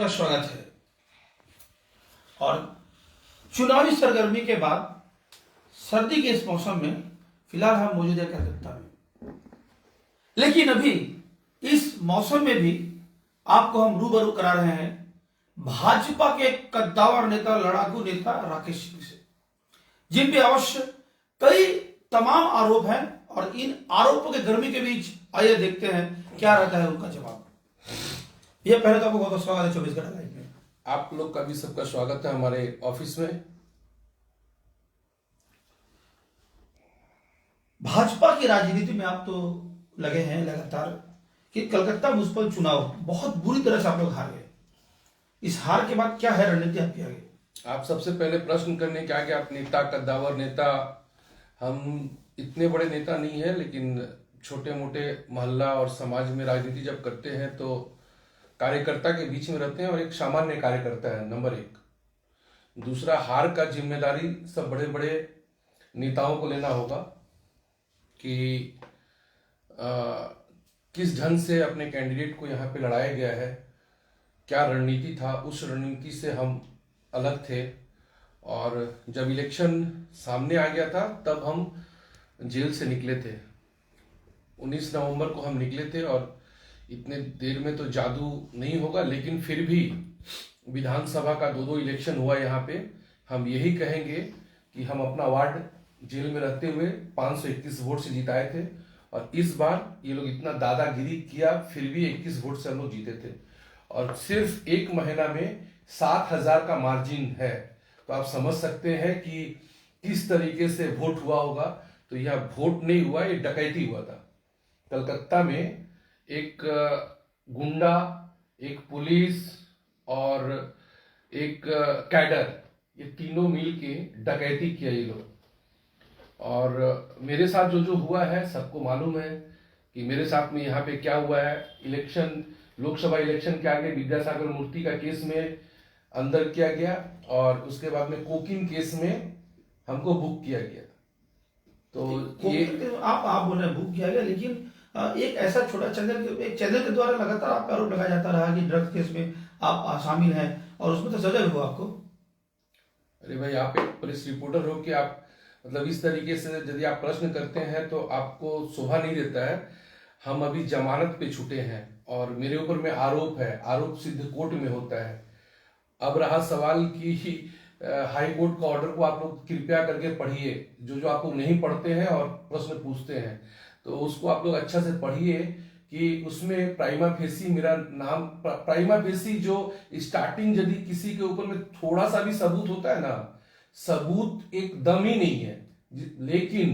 आपका स्वागत है। और चुनावी सरगर्मी के बाद सर्दी के इस मौसम में फिलहाल हम मौजूद है कलकत्ता में, लेकिन अभी इस मौसम में भी आपको हम रूबरू करा रहे हैं भाजपा के कद्दावर नेता, लड़ाकू नेता राकेश सिंह से, जिन पे अवश्य कई तमाम आरोप हैं। और इन आरोपों के गर्मी के बीच आइए देखते हैं क्या रहता है उनका जवाब। ये पहले तो आपको बहुत बहुत स्वागत है 24 घंटा लाइव में। आप लोग का भी सबका स्वागत है हमारे ऑफिस में। भाजपा की राजनीति में आप तो लगे हैं लगातार कि कलकत्ता म्युनिसिपल चुनाव बहुत बुरी तरह से आप लोग हार गए। इस हार के बाद क्या है रणनीति आपके आगे? आप सबसे पहले प्रश्न करने के आगे, आप नेता, कद्दावर नेता, हम इतने बड़े नेता नहीं है, लेकिन छोटे मोटे मोहल्ला और समाज में राजनीति जब करते हैं तो कार्यकर्ता के बीच में रहते हैं और एक सामान्य कार्यकर्ता है, नंबर एक। दूसरा, हार का जिम्मेदारी सब बड़े बड़े नेताओं को लेना होगा कि किस ढंग से अपने कैंडिडेट को यहाँ पे लड़ाया गया है, क्या रणनीति था। उस रणनीति से हम अलग थे और जब इलेक्शन सामने आ गया था तब हम जेल से निकले थे। 19 नवंबर को हम निकले थे और इतने देर में तो जादू नहीं होगा, लेकिन फिर भी विधानसभा का दो इलेक्शन हुआ यहाँ पे। हम यही कहेंगे कि हम अपना वार्ड जेल में रहते हुए 521 वोट से जिताए थे और इस बार ये लोग इतना दादागिरी किया फिर भी 21 वोट से हम लोग जीते थे और सिर्फ एक महीना में 7,000 का मार्जिन है। तो आप समझ सकते हैं कि किस तरीके से वोट हुआ होगा। तो यह वोट नहीं हुआ, ये डकैती हुआ था। कलकत्ता में एक गुंडा, एक पुलिस और एक कैडर, ये तीनों मिल के डकैती किया ये लोग। और मेरे साथ जो हुआ है सबको मालूम है कि मेरे साथ में यहाँ पे क्या हुआ है। इलेक्शन, लोकसभा इलेक्शन के आगे विद्यासागर मूर्ति का केस में अंदर किया गया और उसके बाद में कोकीन केस में हमको बुक किया गया। तो ये आप बोल रहे हैं बुक किया गया, लेकिन एक ऐसा छोटा चैनल, एक चैनल के द्वारा लगातार आप पे आरोप लगाया जाता रहा कि ड्रग्स केस में आप शामिल हैं और उसमें तो सजा भी हुआ आपको। अरे भाई, आप एक पुलिस रिपोर्टर हो कि आप मतलब इस तरीके से यदि आप प्रश्न करते हैं तो आपको शोभा नहीं देता है। हम अभी जमानत पे छूटे हैं और मेरे ऊपर में आरोप है, आरोप सिद्ध कोर्ट में होता है। अब रहा सवाल कि हाई कोर्ट का ऑर्डर को आप लोग कृपया करके पढ़िए। जो आप लोग नहीं पढ़ते हैं और प्रश्न पूछते हैं तो उसको आप लोग अच्छा से पढ़िए कि उसमें प्राइमा फेसी मेरा नाम, प्राइमा फेसी जो स्टार्टिंग यदि किसी के ऊपर में थोड़ा सा भी सबूत होता है ना, सबूत एकदम ही नहीं है। लेकिन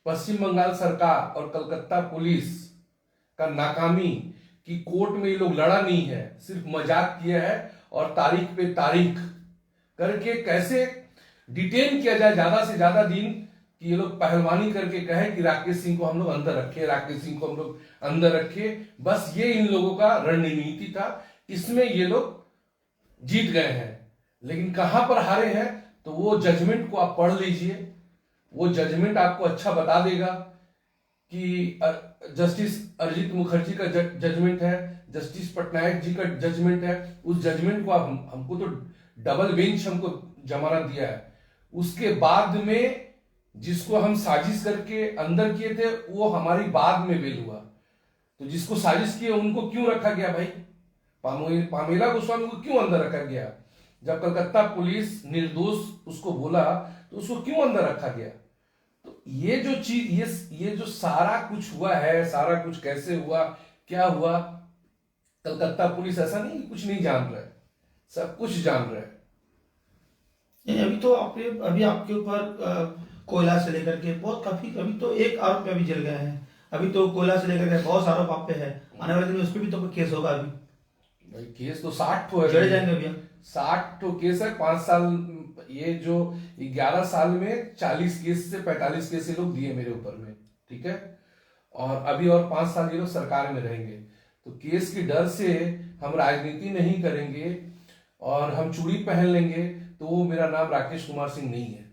पश्चिम बंगाल सरकार और कलकत्ता पुलिस का नाकामी कि कोर्ट में ये लोग लड़ा नहीं है, सिर्फ मजाक किया है और तारीख पे तारीख करके कैसे डिटेन किया जाए ज्यादा से ज्यादा दिन, कि ये लोग पहलवानी करके कहे कि राकेश सिंह को हम लोग अंदर रखे, राकेश सिंह को हम लोग अंदर रखे। बस ये इन लोगों का रणनीति था। इसमें ये लोग जीत गए हैं, लेकिन कहां पर हारे हैं तो वो जजमेंट को आप पढ़ लीजिए। वो जजमेंट आपको अच्छा बता देगा कि जस्टिस अरिजीत मुखर्जी का जजमेंट है, जस्टिस पटनायक जी का जजमेंट है। उस जजमेंट को आप हमको तो डबल बेंच हमको जमानत दिया है। उसके बाद में जिसको हम साजिश करके अंदर किए थे वो हमारी बाद में बेल हुआ। तो जिसको साजिश किए उनको क्यों रखा गया भाई? पामेला गोस्वामी को क्यों अंदर रखा गया? जब कलकत्ता पुलिस निर्दोष उसको बोला तो उसको क्यों अंदर रखा गया? तो ये जो चीज, ये जो सारा कुछ हुआ है, सारा कुछ कैसे हुआ, क्या हुआ, कलकत्ता पुलिस ऐसा नहीं कुछ नहीं जान रहा है, सब कुछ जान रहा है। अभी तो अभी आपके ऊपर कोयला से लेकर के बहुत काफी, अभी तो एक आरोप में अभी जल गए हैं। अभी तो कोयला से लेकर के बहुत आरोप आप पे है। आने वाले दिन में उस पर भी तो कोई केस होगा। अभी भाई केस तो 60 ठो है, जड़ जाएंगे भैया। 60 ठो केस है। 5 साल, ये जो 11 साल में 40 केस से 45 केस ये लोग दिए मेरे ऊपर में, ठीक है। और अभी और 5 साल ये लोग सरकार में रहेंगे। तो केस की डर से हम राजनीति नहीं करेंगे और हम चूड़ी पहन लेंगे तो वो मेरा नाम राकेश कुमार सिंह नहीं है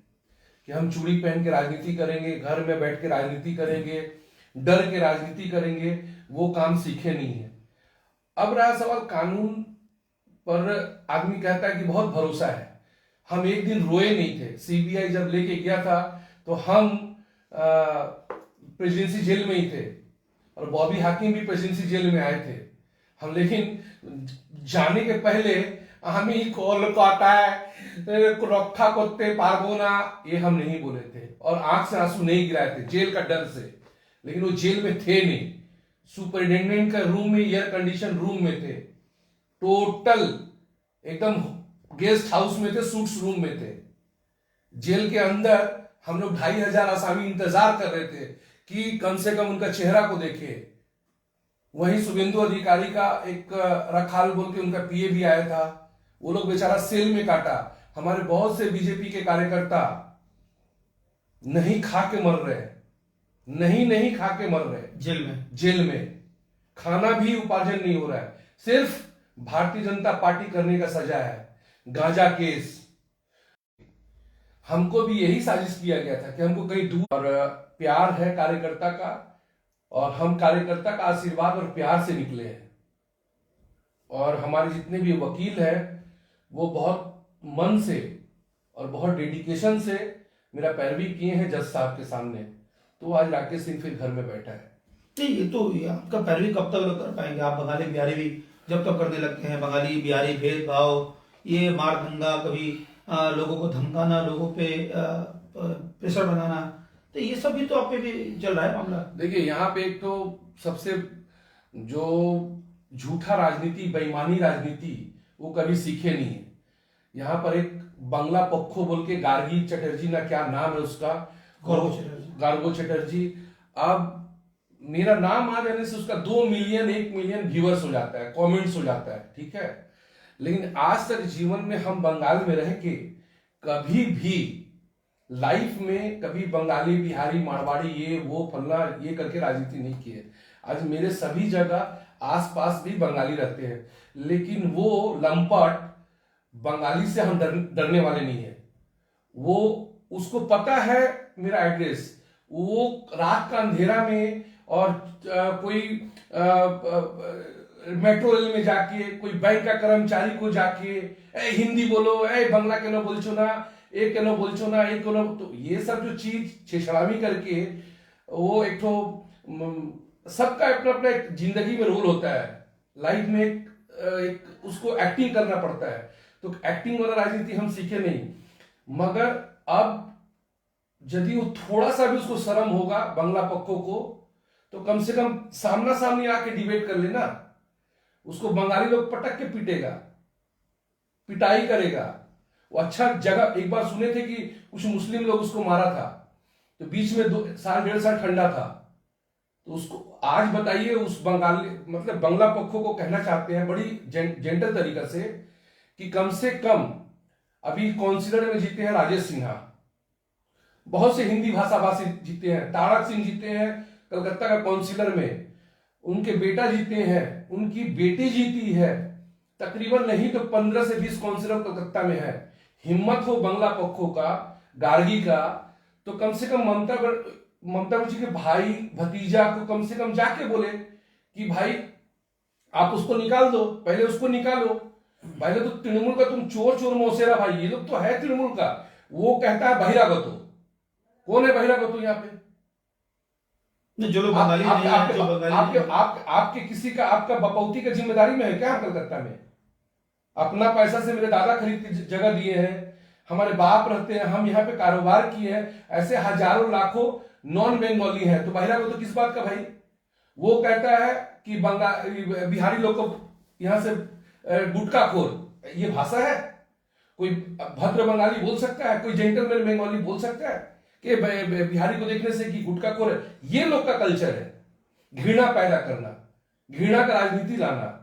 कि हम चूड़ी पहन के राजनीति करेंगे, घर में बैठ के राजनीति करेंगे, डर के राजनीति करेंगे। वो काम सीखे नहीं है। अब रहा सवाल कानून पर आदमी कहता है कि बहुत भरोसा है। हम एक दिन रोए नहीं थे। सीबीआई जब लेके गया था तो हम प्रेसिडेंसी जेल में ही थे और बॉबी हाकिम भी प्रेसिडेंसी जेल में आए थे हम, लेकिन जाने के पहले हमी कोलकाता रखा कोते पारगोना ये हम नहीं बोले थे और आंख से आंसू नहीं गिराए थे जेल का डर से। लेकिन वो जेल में थे नहीं, सुपरिटेंडेंट का रूम में, एयर कंडीशन रूम में थे, टोटल एकदम गेस्ट हाउस में थे, सूट्स रूम में थे। जेल के अंदर हम लोग 2500 आसामी इंतजार कर रहे थे कि कम से कम उनका चेहरा को देखे। वहीं शुभेंदु अधिकारी का एक रखाल बोल के उनका पीए भी आया था, वो लोग बेचारा सेल में काटा। हमारे बहुत से बीजेपी के कार्यकर्ता नहीं खा के मर रहे, नहीं खा के मर रहे जेल में खाना भी उपार्जन नहीं हो रहा है, सिर्फ भारतीय जनता पार्टी करने का सजा है। गांजा केस, हमको भी यही साजिश किया गया था कि हमको कहीं दूर, और प्यार है कार्यकर्ता का और हम कार्यकर्ता का आशीर्वाद और प्यार से निकले हैं। और हमारे जितने भी वकील हैं वो बहुत मन से और बहुत डेडिकेशन से मेरा पैरवी किए हैं जज साहब के सामने। तो आज राकेश सिंह फिर घर में बैठा है। नहीं, ये तो आपका पैरवी कब तक कर पाएंगे आप? बंगाली बिहारी भी जब तक करने लगते हैं, बंगाली बिहारी भेदभाव, ये मार दंगा, कभी लोगों को धमकाना, लोगों पे प्रेशर बनाना, तो ये सब भी तो आप पे भी चल रहा है मामला। देखिए यहाँ पे एक तो सबसे जो झूठा राजनीति, बेईमानी राजनीति, वो कभी सीखे नहीं है। यहाँ पर एक बंगला पक्खो बोल के गार्गी चटर्जी ना क्या नाम है उसका, गार्गो चटर्जी, अब मेरा नाम आ जाने से उसका 2 मिलियन 1 मिलियन व्यूअर्स हो जाता है, कमेंट्स हो जाता है, ठीक है। लेकिन आज तक जीवन में हम बंगाल में रह के कभी भी लाइफ में कभी बंगाली बिहारी मारवाड़ी ये वो फल्ला ये करके राजनीति नहीं की है। आज मेरे सभी जगह आसपास भी बंगाली रहते हैं, लेकिन वो लंपट बंगाली से हम डरने वाले नहीं है। वो उसको पता है मेरा एड्रेस, वो रात का अंधेरा में और कोई मेट्रो रेल में जाके, कोई बैंक का कर्मचारी को जाके ए हिंदी बोलो, ए बंगला के न बोलचो ना, एक के न बोलचो ना, एक को न, तो ये सब जो चीज छेछड़ामी करके वो एक तो सबका अपना अपना एक जिंदगी में रोल होता है, लाइफ में एक उसको एक्टिंग करना पड़ता है। तो एक्टिंग वाला राजनीति हम सीखे नहीं, मगर अब यदि वो थोड़ा सा भी उसको शर्म होगा बंगला पक्खों को, तो कम से कम सामना सामने आके डिबेट कर लेना। उसको बंगाली लोग पटक के पीटेगा, पिटाई करेगा। वो अच्छा जगह, एक बार सुने थे कि कुछ मुस्लिम लोग उसको मारा था, तो बीच में 2 साल 1.5 साल ठंडा था, तो उसको आज बताइए उस बंगाली मतलब बंगला पक्खों को कहना चाहते हैं बड़ी जेंटल तरीका से कि कम से कम अभी काउंसिलर में जीते हैं राजेश सिन्हा, बहुत से हिंदी भाषा भाषी जीते हैं, तारक सिंह जीते हैं कलकत्ता का काउंसिलर में, उनके बेटा जीते हैं, उनकी बेटी जीती है, तकरीबन नहीं तो 15 से 20 काउंसिलर कलकत्ता में है। हिम्मत हो बंगला पक्खों का, गार्गी का, तो कम से कम ममता बनर्जी के भाई भतीजा को कम से कम जाके बोले कि भाई आप उसको निकाल दो, पहले उसको निकालो। पहले तो तृणमूल का तुम चोर चोर मौसेरा भाई, ये लोग तो है तृणमूल का। वो कहता है बहिरागतो, कौन है बहिरागतो यहाँ पे? जो लोग बंगाली नहीं है, जो बंगाली आपके किसी का, आपका बपौती का जिम्मेदारी में है क्या कलकत्ता में? अपना पैसा से मेरे दादा खरीद के जगह दिए हैं, हमारे बाप रहते हैं, हम यहाँ पे कारोबार किए हैं, ऐसे हजारों लाखों नॉन बंगाली हैं, तो बहिरागतो किस बात का भाई? वो कहता है कि बिहारी लोग को यहाँ से गुटखा खोर, ये भाषा है? कोई भद्र बंगाली बोल सकता है? कोई जेंटलमैन बंगाली बोल सकता है कि बिहारी को देखने से कि गुटखा खोर है? ये लोग का कल्चर है घृणा पैदा करना, घृणा का राजनीति लाना।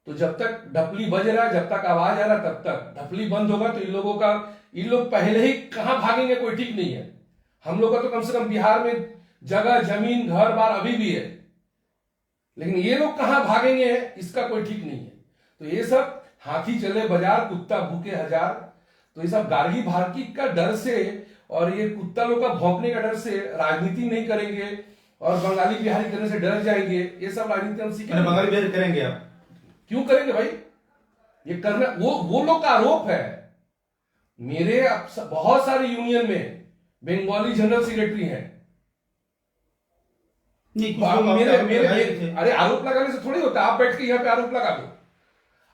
तो जब तक ढपली बज रहा है, जब तक आवाज आ रहा, तब तक ढपली बंद होगा तो इन लोग पहले ही कहां भागेंगे कोई ठीक नहीं है। हम लोग का तो कम से कम बिहार में जगह जमीन घर बार अभी भी है, लेकिन ये लोग कहां भागेंगे इसका कोई ठीक नहीं है। तो ये सब हाथी चले बाजार कुत्ता भूखे हजार, तो ये सब गार्गी भारती का डर से और ये कुत्ता लोग का भौंकने का डर से राजनीति नहीं करेंगे और बंगाली बिहारी करने से डर जाएंगे। ये सब राजनीति हम सीखेंगे। बंगाली बिहारी करेंगे आप? क्यों करेंगे भाई? ये करना वो लोग का आरोप है। मेरे बहुत सारे यूनियन में बंगाली जनरल सेक्रेटरी हैं। नहीं, कुछ लोग मेरे आपके मेरे लगाए थे। अरे आरोप लगाने से थोड़ी होता है। आप बैठ के यहाँ पे आरोप लगा दो।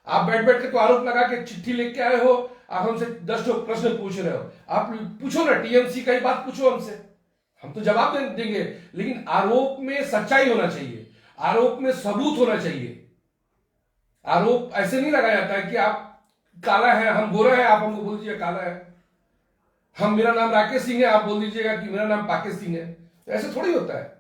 आप बैठ बैठ के तो आरोप लगा के चिट्ठी लेके आए हो, आप हमसे 10 प्रश्न पूछ रहे हो। आप पूछो ना, टीएमसी का ही बात पूछो हमसे, हम तो जवाब देंगे। लेकिन आरोप में सच्चाई होना चाहिए, आरोप में सबूत होना चाहिए। आरोप ऐसे नहीं लगाया जाता है कि आप काला है, हम गोरा है, आप हमको बोल दीजिए काला है। हम, मेरा नाम राकेश सिंह है, आप बोल दीजिएगा कि मेरा नाम पाकेश सिंह है। तो ऐसे थोड़ी होता है।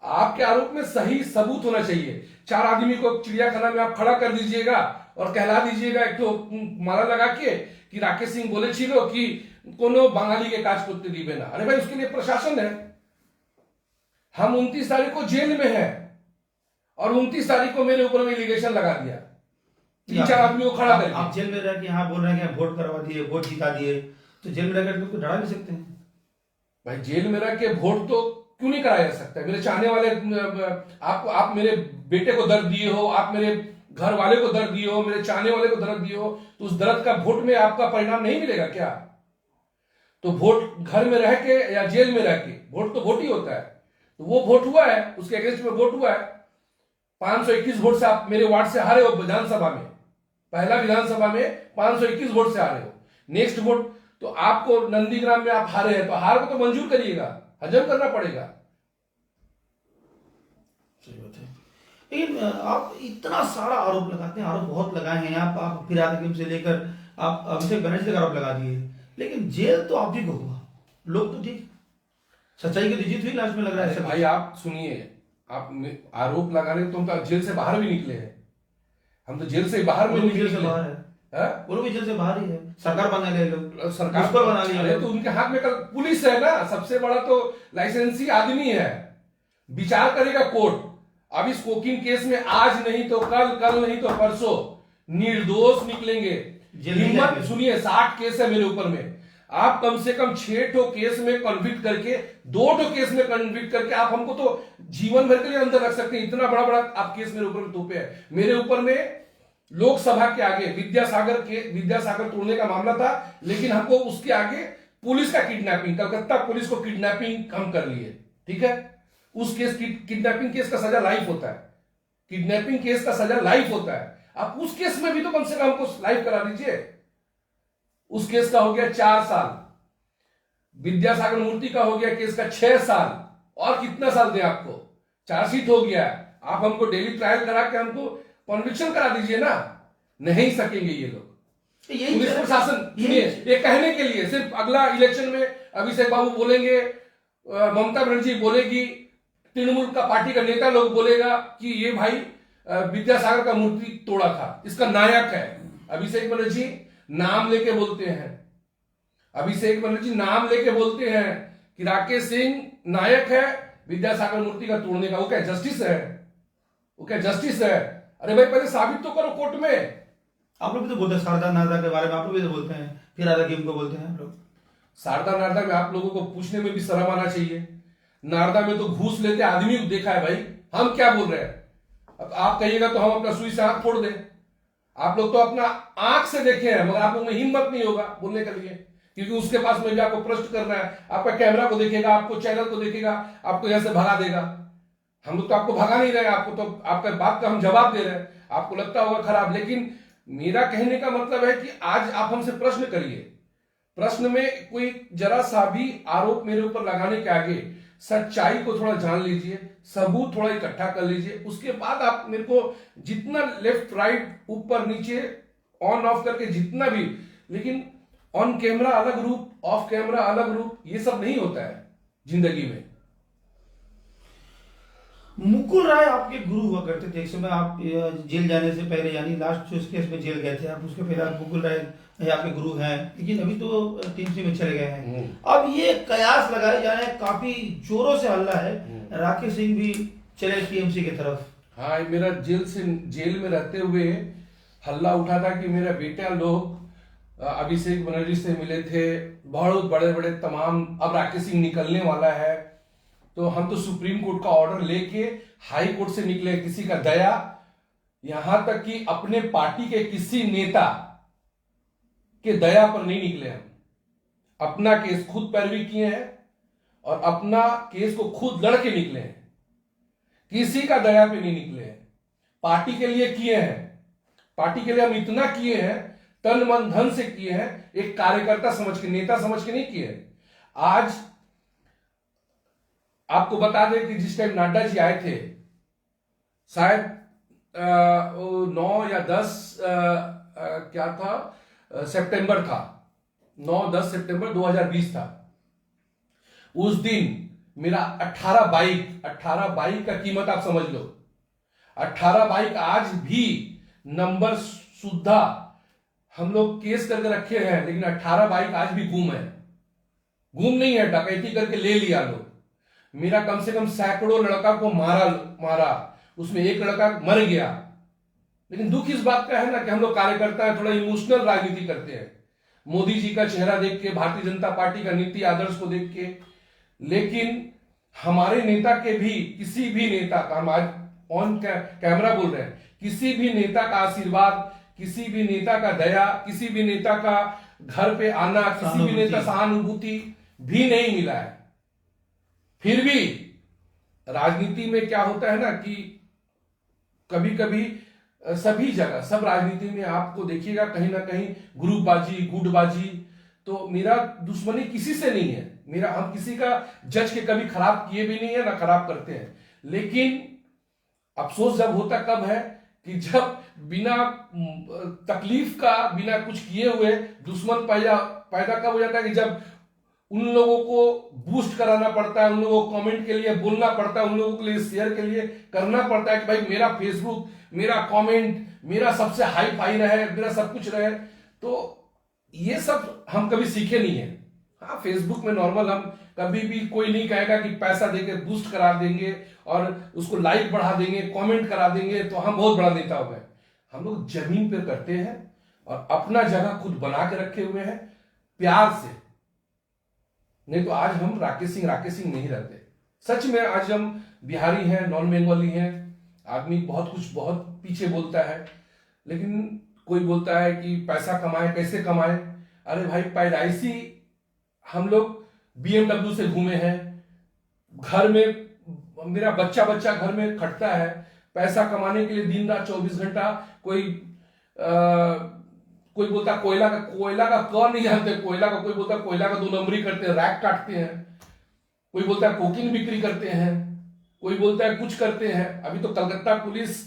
आपके आरोप में सही सबूत होना चाहिए। 4 आदमी को चिड़ियाखाना में आप खड़ा कर दीजिएगा और कहला दीजिएगा एक तो माला लगा के कि राकेश सिंह बोले छिलो कि कोनो बंगाली के काज करते दिबे ना। अरे भाई, उसके लिए प्रशासन है। हम 29 तारीख को जेल में है और 29 तारीख को मेरे ऊपर में एलिगेशन लगा दिया, 3-4 आदमी को खड़ा कर आप जेल में रह के यहाँ बोल रहे हैं कि आप वोट करवा दिए, वोट जिता दिए, तो जेल में रहकर तो डरा भी सकते हैं। भाई, जेल में रह के वोट तो क्यों नहीं कराया जा सकता है? मेरे चाहने वाले, आप मेरे बेटे को दर्द दिए हो, आप मेरे घर वाले को दर्द दिए हो, मेरे चाहने वाले को दर्द दिए हो, तो उस दर्द का वोट में आपका परिणाम नहीं मिलेगा क्या? तो वोट घर में रह के या जेल में रह के, वोट तो वोट ही होता है। तो वो वोट हुआ है, उसके अगेंस्ट में वोट हुआ है। 521 वोट से आप मेरे वार्ड से हारे हो विधानसभा में, पहला विधानसभा में 521 वोट से हारे हो। नेक्स्ट वोट तो आपको नंदीग्राम में आप हारे हैं, तो हार को तो मंजूर करिएगा, हजम करना पड़ेगा। सही बात है। लेकिन आप इतना सारा आरोप लगाते हैं, आरोप बहुत लगाए हैं आप फिर से लेकर आप अभिषेक बनर्जी तक आरोप लगा दिए, लेकिन जेल तो आप ही को हुआ, लोग तो ठीक, सच्चाई की जीत हुई लास्ट में लग रहा है। भाई आप सुनिए, आप आरोप लगाने तो हम तो जेल से बाहर भी निकले हैं। हम तो जेल से बाहर भी जेल से बाहर है, वो भी जेल से बाहर ही है। सरकार बना ले लोग, सरकार पर बना लिया। अरे तो उनके हाथ में कल पुलिस है ना, सबसे बड़ा तो लाइसेंसी आदमी है। विचार करेगा कोर्ट। अब इस कोकिंग केस में आज नहीं तो कल, कल नहीं तो परसों निर्दोष निकलेंगे। हिम्मत सुनिए, 60 केस है मेरे ऊपर में। आप कम से कम 6 ठो केस में कन्विक्ट करके, 2 ठो केस में कन्विक्ट करके आप हमको तो जीवन भर के लिए अंदर रख सकते हैं। इतना बड़ा बड़ा आप केस मेरे ऊपर में थोपे है। मेरे ऊपर में लोकसभा के आगे विद्यासागर तोड़ने का मामला था, लेकिन हमको उसके आगे पुलिस का किडनैपिंग, कलकत्ता पुलिस को किडनैपिंग हम कर लिए। ठीक है, उस केस किडनैपिंग केस का सजा लाइफ होता है। किडनैपिंग केस का सजा लाइफ होता है। आप उस केस में भी तो कम से कम हमको लाइफ करा दीजिए। उस केस का हो गया 4 साल, विद्यासागर मूर्ति का हो गया केस का 6 साल, और कितना साल दे आपको? चार्जशीट हो गया, आप हमको डेली ट्रायल करा के हमको कन्विक्शन करा दीजिए ना। नहीं सकेंगे ये लोग। पुलिस प्रशासन ये कहने के लिए सिर्फ अगला इलेक्शन में अभिषेक बाबू बोलेंगे, ममता बनर्जी बोलेगी, तृणमूल का पार्टी का नेता लोग बोलेगा कि ये भाई विद्यासागर का मूर्ति तोड़ा था, इसका नायक है। अभिषेक बनर्जी नाम लेके बोलते हैं, अभिषेक बनर्जी नाम लेके बोलते हैं कि राकेश सिंह नायक है विद्यासागर मूर्ति का तोड़ने का। वो क्या जस्टिस है? वो क्या जस्टिस है? अरे भाई, पहले साबित तो करो कोर्ट में। आप लोग भी तो बोलते हैं शारदा नारदा के बारे में, आप लोग भी तो बोलते हैं, फिर आधा गेम को बोलते हैं आप लोग। शारदा नारदा में आप लोगों को पूछने में भी शर्म आना चाहिए। नारदा में तो घूस लेते आदमी देखा है भाई, हम क्या बोल रहे हैं? अब आप कहिएगा तो हम अपना सुई से हाथ फोड़ दें। आप लोग तो अपना आंख से देखे हैं, मगर आप लोग में हिम्मत नहीं होगा बोलने के लिए, क्योंकि उसके पास में भी आपको प्रश्न करना है। आपका कैमरा को देखेगा, आपको चैनल को देखेगा, आपको यहां से भगा देगा। हम लोग तो आपको भगा नहीं रहे, आपको तो आपका बात का हम जवाब दे रहे हैं। आपको लगता होगा खराब, लेकिन मेरा कहने का मतलब है कि आज आप हमसे प्रश्न करिए। प्रश्न में कोई जरा सा भी आरोप मेरे ऊपर लगाने के आगे सच्चाई को थोड़ा जान लीजिए, सबूत थोड़ा इकट्ठा कर लीजिए। उसके बाद आप मेरे को जितना लेफ्ट राइट ऊपर नीचे ऑन ऑफ करके जितना भी, लेकिन ऑन कैमरा अलग रूप, ऑफ कैमरा अलग रूप, ये सब नहीं होता है जिंदगी में। मुकुल राय आपके गुरु हुआ करते थे। एक समय आप जेल जाने से पहले, यानी लास्ट जो केस में जेल गए थे आप, उसके पहले आप मुकुल राय आपके गुरु हैं, लेकिन अभी तो टीएमसी में चले गए हैं। अब ये कयास लगाए जा रहे हैं, काफी जोरों से हल्ला है, राकेश सिंह भी चले टीएमसी की तरफ। हाँ, मेरा जेल में रहते हुए हल्ला उठा था कि मेरा बेटा लोग अभिषेक बनर्जी से मिले थे, बहुत बड़े बड़े तमाम, अब राकेश सिंह निकलने वाला है, तो हम तो सुप्रीम कोर्ट का ऑर्डर लेके हाई कोर्ट से निकले। किसी का दया यहां तक कि अपने पार्टी के किसी नेता के दया पर नहीं निकले हम। अपना केस खुद पैरवी किए हैं और अपना केस को खुद लड़के निकले हैं, किसी का दया पे नहीं निकले हैं। पार्टी के लिए किए हैं, पार्टी के लिए हम इतना किए हैं, तन मन धन से किए हैं, एक कार्यकर्ता समझ के, नेता समझ के नहीं किए। आज आपको बता दें कि जिस टाइम नाड्डा जी आए थे, शायद 9 या 10 क्या था, सितंबर था, 9-10 सितंबर 2020 था। उस दिन मेरा 18 बाइक का कीमत आप समझ लो। 18 बाइक आज भी नंबर सुधा हम लोग केस करके रखे हैं, लेकिन 18 बाइक आज भी गुम है। गुम नहीं है, डकैती करके ले लिया लोग। मेरा कम से कम सैकड़ों लड़का को मारा, उसमें एक लड़का मर गया। लेकिन दुख इस बात का है ना कि हम लोग कार्यकर्ता हैं, थोड़ा इमोशनल राजनीति करते हैं, मोदी जी का चेहरा देख के, भारतीय जनता पार्टी का नीति आदर्श को देख के। लेकिन हमारे नेता के भी, किसी भी नेता का, हम आज ऑन कैमरा बोल रहे हैं, किसी भी नेता का आशीर्वाद, किसी भी नेता का दया, किसी भी नेता का घर पे आना, किसी भी नेता सहानुभूति भी नहीं मिला है। फिर भी राजनीति में क्या होता है ना कि कभी कभी सभी जगह, सब राजनीति में आपको देखिएगा कहीं ना कहीं ग्रुपबाजी, गुटबाजी। तो मेरा दुश्मनी किसी से नहीं है, मेरा, हम किसी का जज के कभी खराब किए भी नहीं है, ना खराब करते हैं। लेकिन अफसोस जब होता कब है कि जब बिना तकलीफ का, बिना कुछ किए हुए दुश्मन पैदा कब हो जाता है कि जब उन लोगों को बूस्ट कराना पड़ता है, उन लोगों को कमेंट के लिए बोलना पड़ता है, उन लोगों के लिए शेयर के लिए करना पड़ता है कि भाई मेरा फेसबुक, मेरा कमेंट, मेरा सबसे हाई फाई रहे, मेरा सब कुछ रहे। तो ये सब हम कभी सीखे नहीं है। हाँ, फेसबुक में नॉर्मल हम कभी भी, कोई नहीं कहेगा कि पैसा देके बूस्ट करा देंगे और उसको लाइक बढ़ा देंगे, कमेंट करा देंगे तो हम बहुत बड़ा नेता हो गए। हम लोग जमीन पे करते हैं और अपना जगह खुद बना के रखे हुए हैं प्यार से। नहीं तो आज हम राकेश सिंह नहीं रहते। सच में आज हम बिहारी हैं, नॉन बंगाली हैं। आदमी बहुत कुछ, बहुत पीछे बोलता है, लेकिन कोई बोलता है कि पैसा कमाए, कैसे कमाए। अरे भाई, पैदाइशी हम लोग BMW से घूमे हैं, घर में मेरा बच्चा घर में खटता है पैसा कमाने के लिए, दिन रात 24 घंटा। कोई बोलता कोयला का कौन नहीं जानते, कोयला का, कोई बोलता कोयला का 2 नंबरी करते हैं, रैक काटते हैं। कोई बोलता है कोकिंग बिक्री करते हैं, कोई बोलता है कुछ करते हैं। अभी तो कलकत्ता पुलिस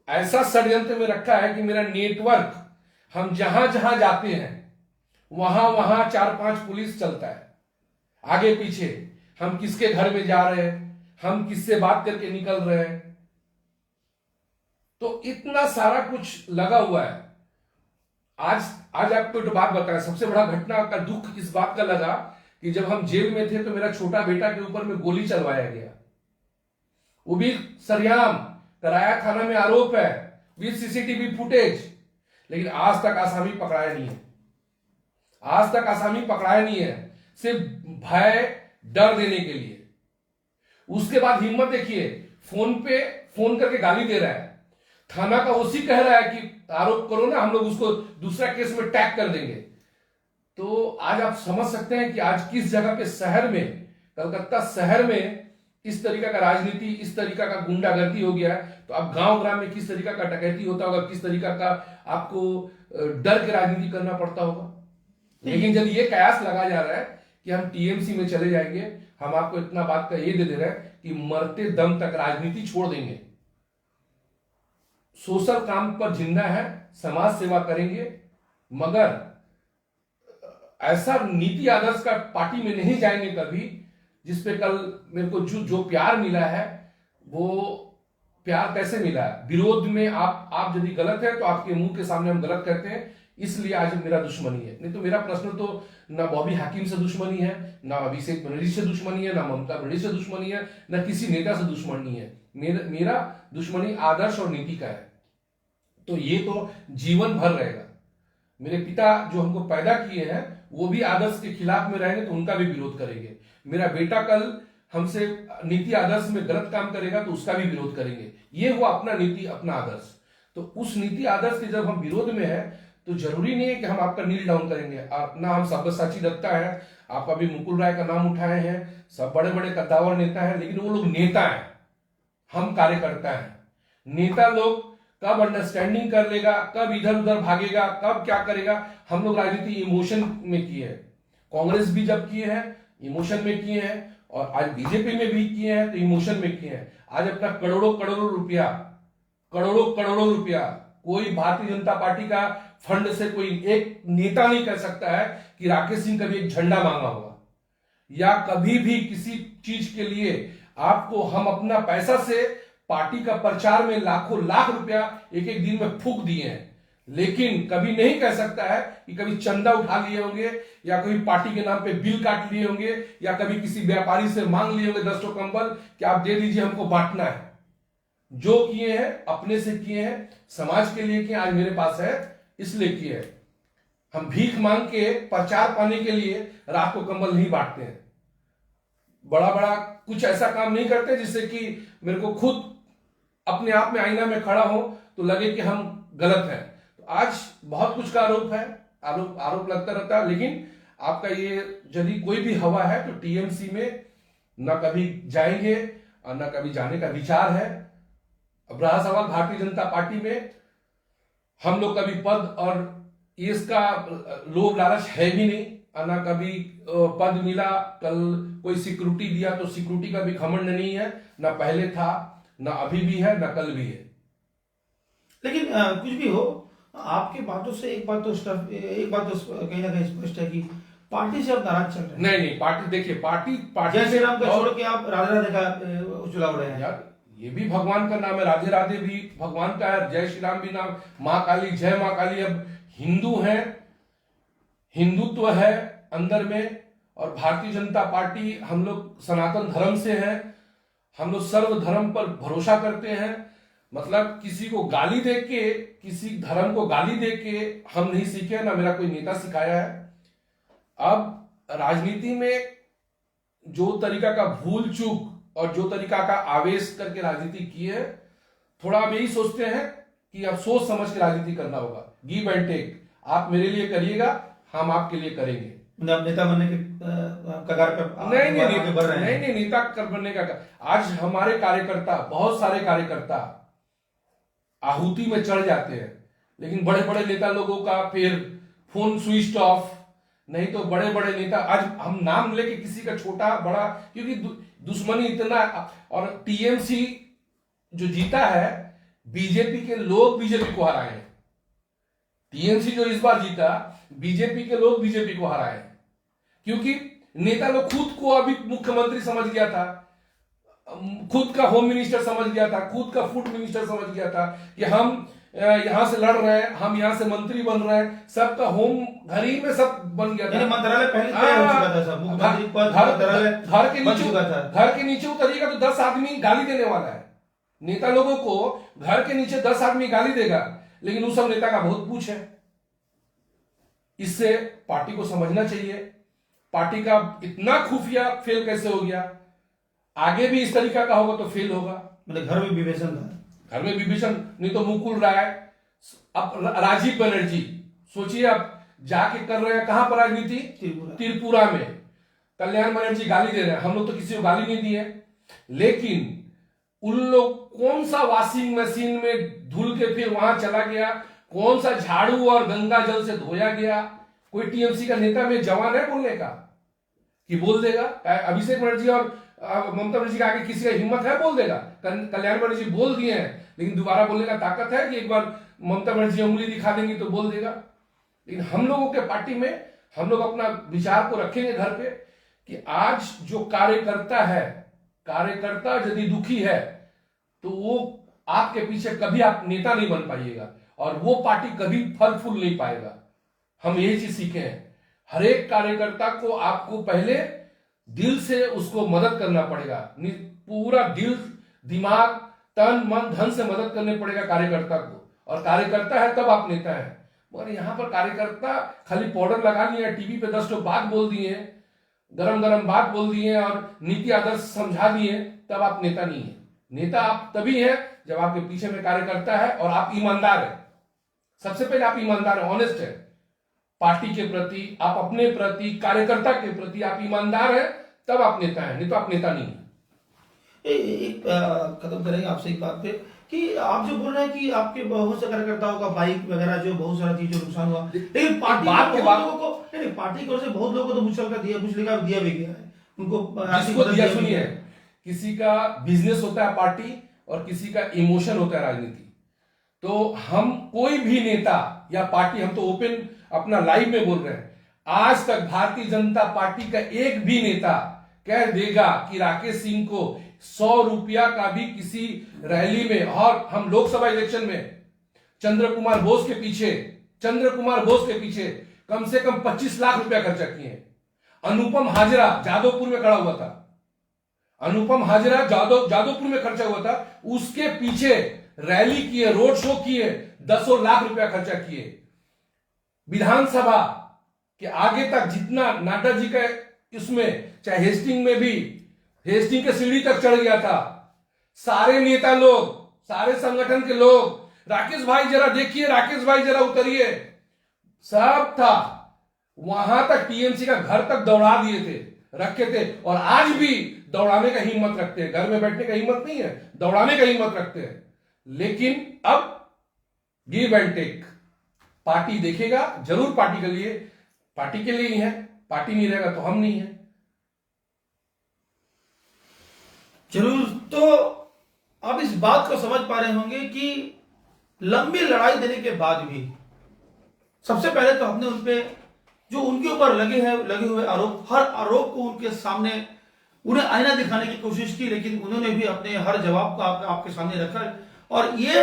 ऐसा षड्यंत्र में रखा है कि मेरा नेटवर्क, हम जहां जहां जाते हैं वहां वहां 4-5 पुलिस चलता है, आगे पीछे। हम किसके घर में जा रहे हैं, हम किससे बात करके निकल रहे हैं, तो इतना सारा कुछ लगा हुआ है। आज आपको एक बात बताएं, सबसे बड़ा घटना का दुख इस बात का लगा कि जब हम जेल में थे तो मेरा छोटा बेटा के ऊपर में गोली चलवाया गया, वो भी सरेआम, कराया थाना में आरोप है, विद सीसीटीवी फुटेज। लेकिन आज तक आसामी पकड़ाया नहीं है, आज तक आसामी पकड़ाया नहीं है, सिर्फ भय, डर देने के लिए। उसके बाद हिम्मत देखिए, फोन करके गाली दे रहा है। थाना का ओसी कह रहा है कि आरोप करो ना, हम लोग उसको दूसरा केस में टैग कर देंगे। तो आज आप समझ सकते हैं कि आज किस जगह पे, शहर में, कलकत्ता शहर में इस तरीका का राजनीति, इस तरीका का गुंडागर्दी हो गया है। तो अब गांव ग्राम में किस तरीका का डकैती होता होगा, किस तरीका का आपको डर के राजनीति करना पड़ता होगा। लेकिन जब ये कयास लगा जा रहा है कि हम टीएमसी में चले जाएंगे, हम आपको इतना बात का ये दे रहे हैं कि मरते दम तक राजनीति छोड़ देंगे, सोशल काम पर जिंदा है, समाज सेवा करेंगे, मगर ऐसा नीति आदर्श का पार्टी में नहीं जाएंगे कभी जिसपे कल मेरे को जो प्यार मिला है, वो प्यार कैसे मिला है। विरोध में आप यदि गलत है तो आपके मुंह के सामने हम गलत कहते हैं, इसलिए आज मेरा दुश्मनी है। नहीं तो मेरा प्रश्न तो ना बॉबी हाकिम से दुश्मनी है, ना अभिषेक बनर्जी से दुश्मनी है, ना ममता बनर्जी से दुश्मनी है, ना किसी नेता से दुश्मनी है। मेरा दुश्मनी आदर्श और नीति का है। तो ये तो जीवन भर रहेगा। मेरे पिता जो हमको पैदा किए हैं वो भी आदर्श के खिलाफ में रहेंगे तो उनका भी विरोध करेंगे। मेरा बेटा कल हमसे नीति आदर्श में गलत काम करेगा तो उसका भी विरोध करेंगे। ये हुआ अपना नीति, अपना आदर्श। तो उस नीति आदर्श के जब हम विरोध में है तो जरूरी नहीं है कि हम आपका नील डाउन करेंगे। ना हम सब्यसाची दत्ता है, आप अभी मुकुल राय का नाम उठाए हैं, सब बड़े बड़े कद्दावर नेता हैं, लेकिन वो लोग नेता हैं, हम कार्यकर्ता हैं। नेता लोग कब अंडरस्टैंडिंग कर लेगा, कब इधर उधर भागेगा, कब क्या करेगा, हम लोग राजनीति इमोशन में किए हैं। कांग्रेस भी जब किए हैं इमोशन में किए हैं, और आज बीजेपी में भी किए हैं तो इमोशन में किए हैं। आज अपना करोड़ों करोड़ों रुपया कोई भारतीय जनता पार्टी का फंड से कोई एक नेता नहीं कह सकता है कि राकेश सिंह कभी एक झंडा मांगा होगा, या कभी भी किसी चीज के लिए आपको हम अपना पैसा से पार्टी का प्रचार में लाखों लाख रुपया एक एक दिन में फूंक दिए हैं। लेकिन कभी नहीं कह सकता है कि कभी चंदा उठा लिए होंगे, या कभी पार्टी के नाम पे बिल काट लिए होंगे, या कभी किसी व्यापारी से मांग लिए होंगे 10 ठो कंबल कि आप दे दीजिए, हमको बांटना है। जो किए हैं अपने से किए हैं, समाज के लिए किए, आज मेरे पास है इसलिए किए हैं। हम भीख मांग के प्रचार पाने के लिए रात को कंबल नहीं बांटते हैं, बड़ा बड़ा कुछ ऐसा काम नहीं करते जिससे कि मेरे को खुद अपने आप में आईना में खड़ा हो तो लगे कि हम गलत हैं। तो आज बहुत कुछ का आरोप है, आरोप लगता रहता है, लेकिन आपका ये यदि कोई भी हवा है तो टीएमसी में न कभी जाएंगे और न कभी जाने का विचार है। अब रहा सवाल भारतीय जनता पार्टी में, हम लोग कभी पद और इसका लोभ लालच है भी नहीं, ना कभी पद मिला, कल कोई सिक्योरिटी दिया तो सिक्योरिटी का भी घमंड नहीं है, ना पहले था, ना अभी भी है, ना कल भी है। लेकिन कुछ भी हो, आपके बातों से एक बात तो कहीं ना कहीं स्पष्ट है कि पार्टी से आप नाराज चल रहे हैं। नहीं, पार्टी देखिए, पार्टी जय श्री राम का छोड़ के आप राधे राधे का चुनाव रहे हैं। यार ये भी भगवान का नाम है, राधे राधे भी भगवान का है, जय श्री राम भी नाम, माँ काली, जय माँ काली। अब हिंदू हैं, हिंदुत्व है अंदर में, और भारतीय जनता पार्टी, हम लोग सनातन धर्म से हैं, हम लोग सर्व धर्म पर भरोसा करते हैं। मतलब किसी को गाली दे के, किसी धर्म को गाली दे के हम नहीं सीखे, ना मेरा कोई नेता सिखाया है। अब राजनीति में जो तरीका का भूल चूक और जो तरीका का आवेश करके राजनीति की है, थोड़ा हम यही सोचते हैं कि अब सोच समझ के राजनीति करना होगा, गिव एंड टेक। आप मेरे लिए करिएगा, हम आपके लिए करेंगे। नेता बनने के कगार पे नहीं, नेता बनने का। आज हमारे कार्यकर्ता, बहुत सारे कार्यकर्ता आहुति में चढ़ जाते हैं, लेकिन बड़े बड़े नेता लोगों का फिर फोन स्विच ऑफ। नहीं तो बड़े बड़े नेता, आज हम नाम लेके किसी का छोटा बड़ा, क्योंकि दुश्मनी इतना। और टीएमसी जो जीता है, बीजेपी के लोग बीजेपी को हराए हैं। टीएमसी जो इस बार जीता, बीजेपी के लोग बीजेपी को हराए हैं, क्योंकि नेता लोग खुद को अभी मुख्यमंत्री समझ गया था, खुद का होम मिनिस्टर समझ गया था, खुद का फूड मिनिस्टर समझ गया था कि हम यहां से लड़ रहे हैं, हम यहां से मंत्री बन रहे हैं, सबका होम घर ही में सब बन गया था। मंत्रालय पहले तय हो चुका था, सब मुख्यमंत्री पद मंत्रालय घर के नीचे उतरिएगा तो 10 आदमी गाली देने वाला है। नेता लोगों को घर के नीचे 10 आदमी गाली देगा, लेकिन उस सब नेता का बहुत पूछ है। इससे पार्टी को समझना चाहिए, पार्टी का इतना खुफिया फेल कैसे हो गया, आगे भी इस तरीका का होगा तो फेल होगा। मतलब घर में विभेषण था, घर में विभीषण, नहीं तो मुकुल राय, अब राजीव बनर्जी, सोचिए अब जाके कर रहे हैं कहां पर राजनीति, त्रिपुरा में। कल्याण बनर्जी गाली दे रहे हैं, हम लोग तो किसी को गाली नहीं दिए, लेकिन उन लोग कौन सा वॉशिंग मशीन में धुल के फिर वहां चला गया, कौन सा झाड़ू और गंगा जल से धोया गया। कोई टीएमसी का नेता में जवान है बोलने का कि बोल देगा? अभिषेक बनर्जी और ममता बनर्जी के आगे किसी का हिम्मत है बोल देगा? कल्याण बनर्जी बोल दिए हैं, लेकिन दोबारा बोलने का ताकत है कि एक बार ममता बनर्जी उंगली दिखा देंगी तो बोल देगा? लेकिन हम लोगों के पार्टी में हम लोग अपना विचार को रखेंगे घर पे कि आज जो कार्यकर्ता है, कार्यकर्ता यदि दुखी है तो वो आपके पीछे कभी आप नेता नहीं बन पाइएगा, और वो पार्टी कभी फल फूल नहीं पाएगा। हम यही चीज सीखे हैं, हर एक कार्यकर्ता को आपको पहले दिल से उसको मदद करना पड़ेगा, पूरा दिल, दिमाग, तन, मन, धन से मदद करने पड़ेगा कार्यकर्ता को, और कार्यकर्ता है तब आप नेता है। मगर यहाँ पर कार्यकर्ता खाली पाउडर लगा लिया, टीवी पे 10 बात बोल दिए, गरम गरम बात बोल दिए और नीति आदर्श समझा दिए, तब आप नेता नहीं है। नेता आप तभी हैं जब आपके पीछे में कार्यकर्ता है और आप ईमानदार हैं। सबसे पहले आप ईमानदार हैं, ऑनेस्ट है पार्टी के प्रति, आप अपने प्रति, कार्यकर्ता के प्रति आप ईमानदार हैं, तब आप नेता हैं, नहीं तो आप नेता नहीं हैं। एक खत्म करेंगे आपसे एक बात पे कि आप जो बोल रहे हैं कि आपके बहुत से कार्यकर्ताओं का बाइक वगैरह जो बहुत सारा चीजों का नुकसान हुआ, लेकिन पार्टी बात के के बहुत बाद- लोगों को नहीं, पार्टी की ओर से बहुत लोगों को तो मुचल का दिया, मुचले का दिया भी गया है उनको, आर्थिक जिसको मदद दिया भी सुनिए, गया है। किसी का बिजनेस होता है पार्टी और किसी का इमोशन होता है राजनीति। तो हम कोई भी नेता या पार्टी, हम तो ओपन अपना लाइव में बोल रहे हैं, आज तक भारतीय जनता पार्टी का एक भी नेता कह देगा कि राकेश सिंह को 100 रुपया का भी किसी रैली में, और हम लोकसभा इलेक्शन में चंद्र कुमार बोस के पीछे कम से कम 25 लाख रुपया खर्चा किए हैं। अनुपम हाजरा जादवपुर में खड़ा हुआ था, अनुपम हाजरा जादवपुर में खर्चा हुआ था, उसके पीछे रैली किए, रोड शो किए, 10 लाख रुपया खर्चा किए। विधानसभा के आगे तक जितना नाडा जी का इसमें, चाहे हेस्टिंग में भी, हेस्टिंग के सीढ़ी तक चढ़ गया था, सारे नेता लोग, सारे संगठन के लोग, राकेश भाई जरा देखिए, राकेश भाई जरा उतरिए, सब था वहां तक। टीएमसी का घर तक दौड़ा दिए थे, रखे थे, और आज भी दौड़ाने का हिम्मत रखते हैं। घर में बैठने का हिम्मत नहीं है, दौड़ाने का हिम्मत रखते हैं। लेकिन अब गिव एंड टेक, पार्टी देखेगा जरूर, पार्टी के लिए ही है, पार्टी नहीं रहेगा तो हम नहीं है। जरूर। तो आप इस बात को समझ पा रहे होंगे कि लंबी लड़ाई देने के बाद भी सबसे पहले तो हमने उनपे जो उनके ऊपर लगे हुए आरोप, हर आरोप को उनके सामने, उन्हें आईना दिखाने की कोशिश की, लेकिन उन्होंने भी अपने हर जवाब को आपके सामने रखा। और ये